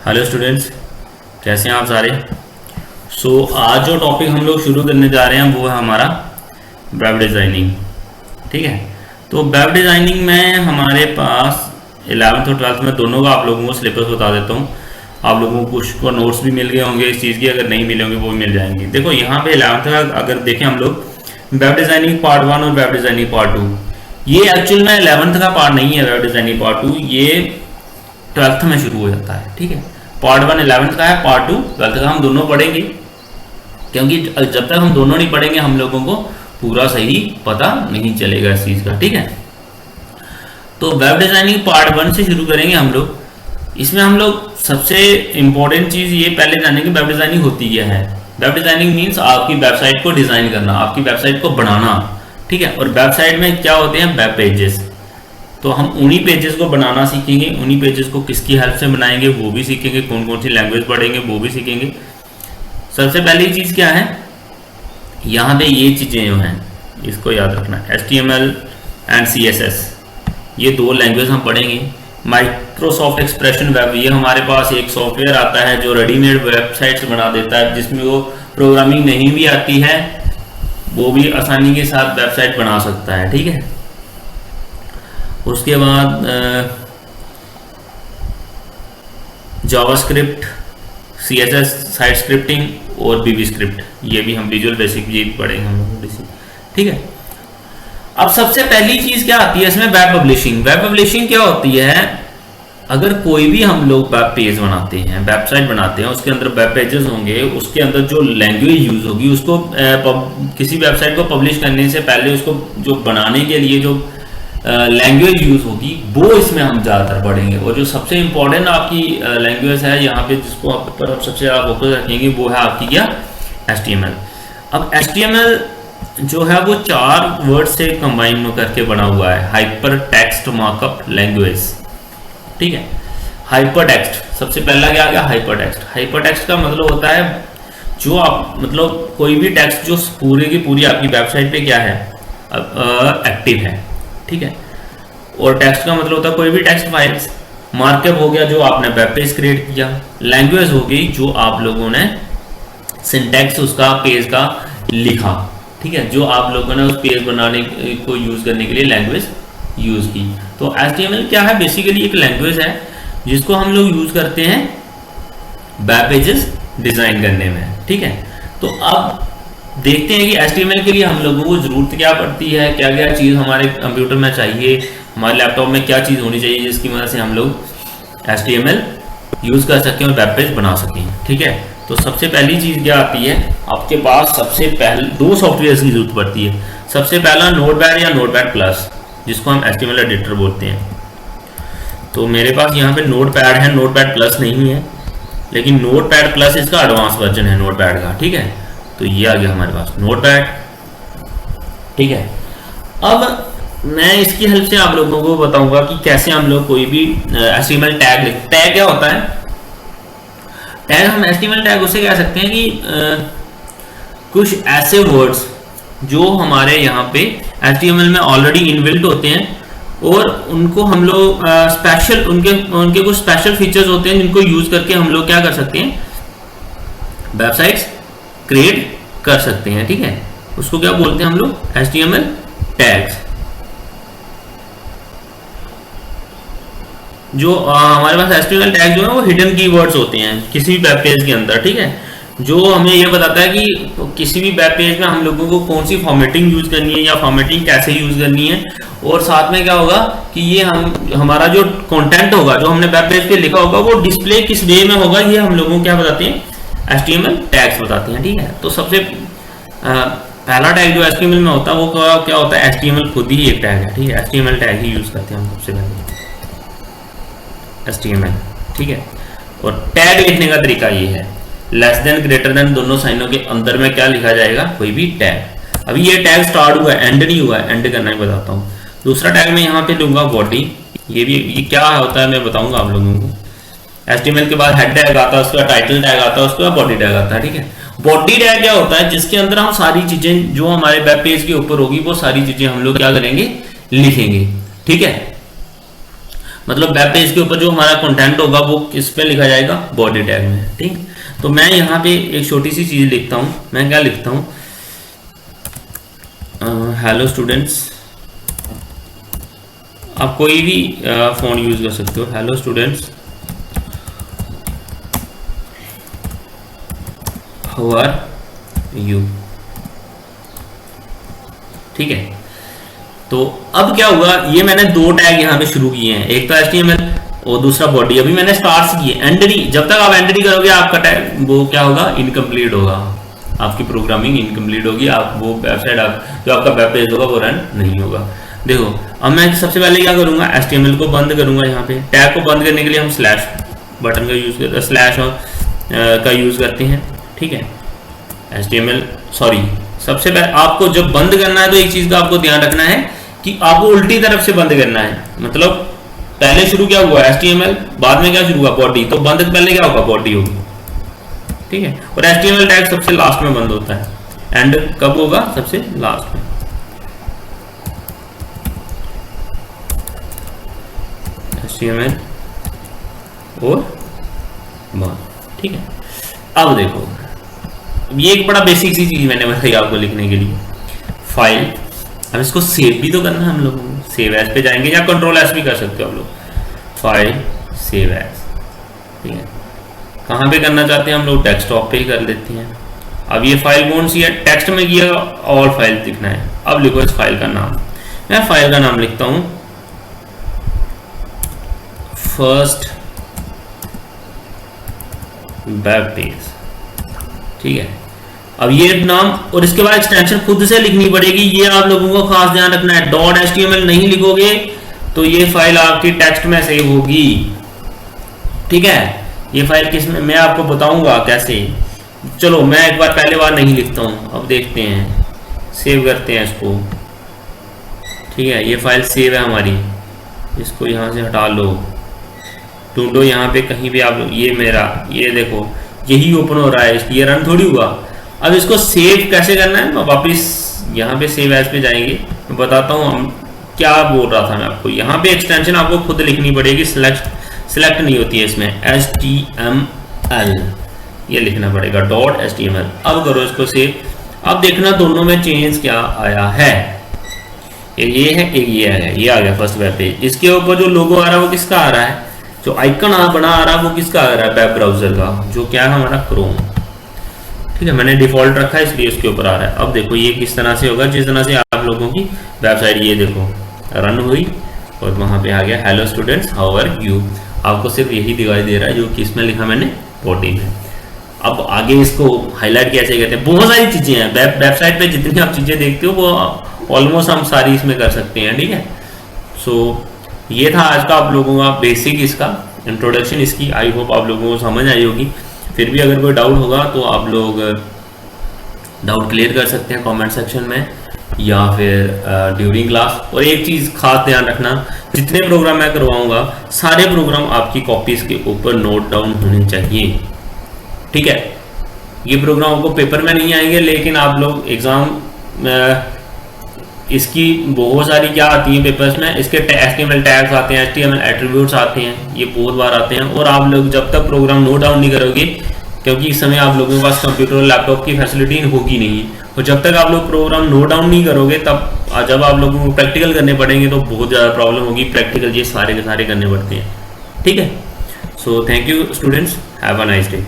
Hello students, कैसे हैं आप सारे। आज जो टॉपिक हम लोग शुरू करने जा रहे हैं वो है हमारा वेब डिज़ाइनिंग। ठीक है, तो वेब डिज़ाइनिंग में हमारे पास 11th और 12th में दोनों का आप लोगों को सिलेबस बता देता हूँ। आप लोगों को कुछ को नोट्स भी मिल गए होंगे इस चीज़ के, अगर नहीं मिले होंगे वो भी मिल जाएंगे। देखो यहाँ पे 11th का अगर देखें हम लोग, वेब डिज़ाइनिंग पार्ट 1 और वेब डिज़ाइनिंग पार्ट 2, ये एक्चुअल में 11th का पार्ट नहीं है। वेब डिज़ाइनिंग पार्ट 2 ये 12th में शुरू हो जाता है। ठीक है, पार्ट 1 11th का है, पार्ट 2 12th का। हम दोनों पढ़ेंगे क्योंकि जब तक हम दोनों नहीं पढ़ेंगे हम लोगों को पूरा सही पता नहीं चलेगा इस चीज़ का। ठीक है, तो वेब डिज़ाइनिंग पार्ट 1 से शुरू करेंगे हम लोग। इसमें हम लोग सबसे इम्पोर्टेंट चीज़ ये पहले जानेंगे वेब डिज़ाइनिंग होती क्या है। वेब डिज़ाइनिंग मीन्स आपकी वेबसाइट को डिज़ाइन करना, आपकी वेबसाइट को बनाना। ठीक है, और वेबसाइट में क्या होते हैं, वेब पेजेस। तो हम उन्हीं पेजेस को बनाना सीखेंगे, उन्हीं पेजेस को किसकी हेल्प से बनाएंगे वो भी सीखेंगे, कौन कौन सी लैंग्वेज पढ़ेंगे वो भी सीखेंगे। सबसे पहली चीज़ क्या है, यहाँ पे ये चीज़ें जो हैं इसको याद रखना, HTML एंड CSS, ये दो लैंग्वेज हम पढ़ेंगे। माइक्रोसॉफ्ट एक्सप्रेशन वेब, ये हमारे पास एक सॉफ्टवेयर आता है जो रेडीमेड वेबसाइट्स बना देता है, जिसमें वो प्रोग्रामिंग नहीं भी आती है वो भी आसानी के साथ वेबसाइट बना सकता है। ठीक है, उसके बाद जावास्क्रिप्ट, CSS, साइट स्क्रिप्टिंग और VB स्क्रिप्ट, ये भी हम विजुअल बेसिक ये भी पढ़ेंगे हम लोग बेसिक। ठीक है, अब सबसे पहली चीज क्या आती है इसमें, वेब पब्लिशिंग। वेब पब्लिशिंग क्या होती है, अगर कोई भी हम लोग वेब पेज बनाते हैं, वेबसाइट बनाते हैं, उसके अंदर वेब पेजेस होंगे, उसके अंदर जो लैंग्वेज यूज होगी, उसको किसी वेबसाइट को पब्लिश करने से पहले उसको जो बनाने के लिए जो लैंग्वेज यूज होगी वो इसमें हम ज़्यादातर पढ़ेंगे। और जो सबसे इंपॉर्टेंट आपकी लैंग्वेज है यहाँ पे जिसको आप पर सबसे ज़्यादा फोकस रखेंगे वो है आपकी क्या, HTML। अब HTML जो है वो 4 वर्ड से कंबाइन करके बना हुआ है, हाइपर टेक्स्ट मार्कअप लैंग्वेज। ठीक है, हाइपर टेक्स्ट सबसे पहला क्या आ गया, हाइपर टेक्स्ट। हाइपर टेक्स्ट का मतलब होता है जो आप मतलब कोई भी टेक्स्ट जो पूरी की पूरी आपकी वेबसाइट पे क्या है, एक्टिव है। ठीक है, और टेक्स्ट का मतलब होता है कोई भी टेक्स्ट फाइल्स। मार्कअप हो गया जो आपने वेब पेज क्रिएट किया। लैंग्वेज हो गई जो आप लोगों ने सिंटैक्स उसका पेज का लिखा। ठीक है, जो आप लोगों ने उस पेज बनाने को यूज करने के लिए लैंग्वेज यूज की। तो HTML क्या है, बेसिकली एक लैंग्वेज है जिसको हम लोग यूज करते हैं वेब पेजेस डिजाइन करने में। ठीक है, तो अब देखते हैं कि HTML के लिए हम लोगों को जरूरत क्या पड़ती है, क्या क्या चीज़ हमारे कंप्यूटर में चाहिए, हमारे लैपटॉप में क्या चीज़ होनी चाहिए जिसकी वजह से हम लोग HTML यूज़ कर सकें और वेब पेज बना सकें। ठीक है, तो सबसे पहली चीज़ क्या आती है, आपके पास सबसे पहले 2 सॉफ्टवेयर की जरूरत पड़ती है। सबसे पहला नोटपैड या नोटपैड प्लस, जिसको हम HTML एडिटर बोलते हैं। तो मेरे पास यहाँ पे नोटपैड है, नोटपैड प्लस नहीं है, लेकिन नोटपैड प्लस इसका एडवांस वर्जन है नोटपैड का। ठीक है, तो ये आ गया हमारे पास नोटपैड। ठीक है, अब मैं इसकी हेल्प से आप लोगों को बताऊंगा कि कैसे हम लोग कोई भी HTML टैग लिखते। टैग क्या होता है, टैग हम HTML टैग उसे कह सकते हैं कि कुछ ऐसे वर्ड्स जो हमारे यहाँ पे HTML में ऑलरेडी इनबिल्ट होते हैं और उनको हम लोग स्पेशल उनके कुछ स्पेशल फीचर्स होते हैं जिनको यूज करके हम लोग क्या कर सकते हैं, वेबसाइट्स क्रिएट कर सकते हैं। ठीक है, उसको क्या बोलते हैं हम लोग, HTML टैग्स। जो हमारे पास HTML टैग जो है वो हिडन कीवर्ड्स होते हैं किसी भी वेब पेज के अंदर। ठीक है, जो हमें ये बताता है कि किसी भी वेब पेज में हम लोगों को कौन सी फॉर्मेटिंग यूज करनी है या फॉर्मेटिंग कैसे यूज करनी है, और साथ में क्या होगा कि ये हमारा जो कंटेंट होगा जो हमने वेब पेज पे लिखा होगा वो डिस्प्ले किस वे में होगा, ये हम लोगों को क्या बताते हैं, HTML टैग्स बताते हैं। ठीक है, तो सबसे पहला टैग जो HTML में होता है वो क्या होता है, HTML खुद ही एक टैग है। ठीक है, HTML टैग ही यूज करते हैं हम सबसे पहले, HTML। ठीक है, और टैग लिखने का तरीका ये है, लेस देन ग्रेटर देन दोनों साइनों के अंदर में क्या लिखा जाएगा, कोई भी टैग। अभी ये टैग स्टार्ट हुआ है, एंड नहीं हुआ है, एंड करना ही बताता हूँ। दूसरा टैग मैं यहाँ पे लूंगा बॉडी। ये क्या होता है मैं बताऊंगा आप लोगों को। HTML के बाद हेड टैग आता है, उसके बाद टाइटल टैग आता है, उसके बाद बॉडी टैग आता है। ठीक है, बॉडी टैग क्या होता है, जिसके अंदर हम सारी चीजें जो हमारे वेब पेज के ऊपर होगी वो सारी चीजें हम लोग क्या करेंगे, लिखेंगे। ठीक है, मतलब वेब पेज के ऊपर जो हमारा कंटेंट होगा वो किस पे लिखा जाएगा, बॉडी टैग में। ठीक, तो मैं यहाँ पे एक छोटी सी चीज लिखता हूँ, मैं क्या लिखता हूँ, हेलो स्टूडेंट्स, आप कोई भी फोन यूज कर सकते हो, hello students how are you. ठीक है, तो अब क्या हुआ, ये मैंने दो टैग यहाँ पे शुरू किए हैं, एक तो HTML और दूसरा बॉडी। अभी मैंने स्टार्ट किए एंट्री, जब तक आप एंट्री करोगे आपका टैग वो क्या होगा, इनकम्प्लीट होगा, आपकी प्रोग्रामिंग इनकम्प्लीट होगी, आप वो वेबसाइट जो आपका वेब पेज होगा वो रन नहीं होगा। देखो अब मैं सबसे पहले क्या करूंगा, HTML को बंद करूंगा। यहाँ पे टैग को बंद करने के लिए हम स्लैश बटन का यूज करते हैं, स्लैश का यूज करते हैं। ठीक है, HTML सॉरी, सबसे पहले आपको जब बंद करना है तो एक चीज का आपको ध्यान रखना है कि आपको उल्टी तरफ से बंद करना है। मतलब पहले शुरू क्या हुआ HTML, बाद में क्या शुरू हुआ बॉडी, तो बंद पहले क्या होगा, बॉडी होगी। ठीक है, और HTML टैग सबसे लास्ट में बंद होता है, एंड कब होगा, सबसे लास्ट में। HTML और बंद। ठीक है, अब देखो ये एक बड़ा बेसिक सी चीज मैंने बताई आपको लिखने के लिए, फाइल। अब इसको सेव भी तो करना है हम लोगों को, सेव एज पे जाएंगे या कंट्रोल एस भी कर सकते हो आप लोग, फाइल सेव एज। ठीक है, कहाँ पे करना चाहते हैं हम लोग, डेस्कटॉप पे ही कर लेते हैं। अब ये फाइल कौन सी है, टेक्स्ट में किया और फाइल दिखना है। अब लिखो इस फाइल का नाम, मैं फाइल का नाम लिखता हूं फर्स्ट वेब पेज। ठीक है, अब ये नाम और इसके बाद एक्सटेंशन खुद से लिखनी पड़ेगी, ये आप लोगों को खास ध्यान रखना है। .html नहीं लिखोगे तो ये फाइल आपकी टेक्स्ट में सेव होगी। ठीक है, ये फाइल किस में, मैं आपको बताऊंगा कैसे। चलो मैं एक बार पहले बार नहीं लिखता हूं, अब देखते हैं, सेव करते हैं इसको। ठीक है, ये फाइल सेव है हमारी, इसको यहां से हटा लो, ढूंढो यहाँ पे कहीं भी आप लोग, ये मेरा, ये देखो यही ओपन हो रहा है, ये रन थोड़ी हुआ। अब इसको सेव कैसे करना है, मैं वापिस यहाँ पे सेव एज पे जाएंगे, मैं बताता हूँ हम क्या बोल रहा था मैं आपको। यहाँ पे एक्सटेंशन आपको खुद लिखनी पड़ेगी, सिलेक्ट नहीं होती है इसमें, HTML ये लिखना पड़ेगा, .html। अब करो इसको सेव। अब देखना दोनों में चेंज क्या आया है, एक ये है एक ये है, ये आ गया फर्स्ट वेब पेज। इसके ऊपर जो लोगो आ रहा है वो किसका आ रहा है, जो आइकन बना आ रहा है वो किसका आ रहा है, वेब ब्राउजर का, जो क्या है हमारा क्रोम। ठीक है, मैंने डिफॉल्ट रखा है इसलिए उसके ऊपर आ रहा है। अब देखो ये किस तरह से होगा, जिस तरह से आप लोगों की वेबसाइट ये देखो रन हुई और वहां पे आ गया hello students how are you. आपको सिर्फ यही दिखाई दे रहा है जो किस में लिखा मैंने, बॉडी में। अब आगे इसको हाईलाइट कैसे करते हैं, बहुत सारी चीजें हैं वेबसाइट पे, जितनी आप चीजें देखते हो वो ऑलमोस्ट हम सारी इसमें कर सकते हैं। ठीक है, सो ये था आज का आप लोगों का बेसिक इसका इंट्रोडक्शन इसकी। आई होप आप लोगों को समझ आई होगी। फिर भी अगर कोई डाउट होगा तो आप लोग डाउट क्लियर कर सकते हैं कमेंट सेक्शन में या फिर ड्यूरिंग क्लास। और एक चीज़ खास ध्यान रखना, जितने प्रोग्राम मैं करवाऊंगा सारे प्रोग्राम आपकी कॉपीज के ऊपर नोट डाउन होने चाहिए। ठीक है, ये प्रोग्राम आपको पेपर में नहीं आएंगे, लेकिन आप लोग एग्जाम इसकी बहुत सारी क्या आती है पेपर्स में, इसके HTML टैग्स आते हैं, HTML एट्रीब्यूट्स आते हैं, ये बहुत बार आते हैं। और आप लोग जब तक प्रोग्राम नोट डाउन नहीं करोगे, क्योंकि इस समय आप लोगों के पास कंप्यूटर और लैपटॉप की फैसिलिटी होगी नहीं, और जब तक आप लोग प्रोग्राम नोट डाउन नहीं करोगे तब जब आप लोगों को प्रैक्टिकल करने पड़ेंगे तो बहुत ज़्यादा प्रॉब्लम होगी। प्रैक्टिकल ये सारे के सारे करने पड़ते हैं। ठीक है, so thank you students, have a nice day.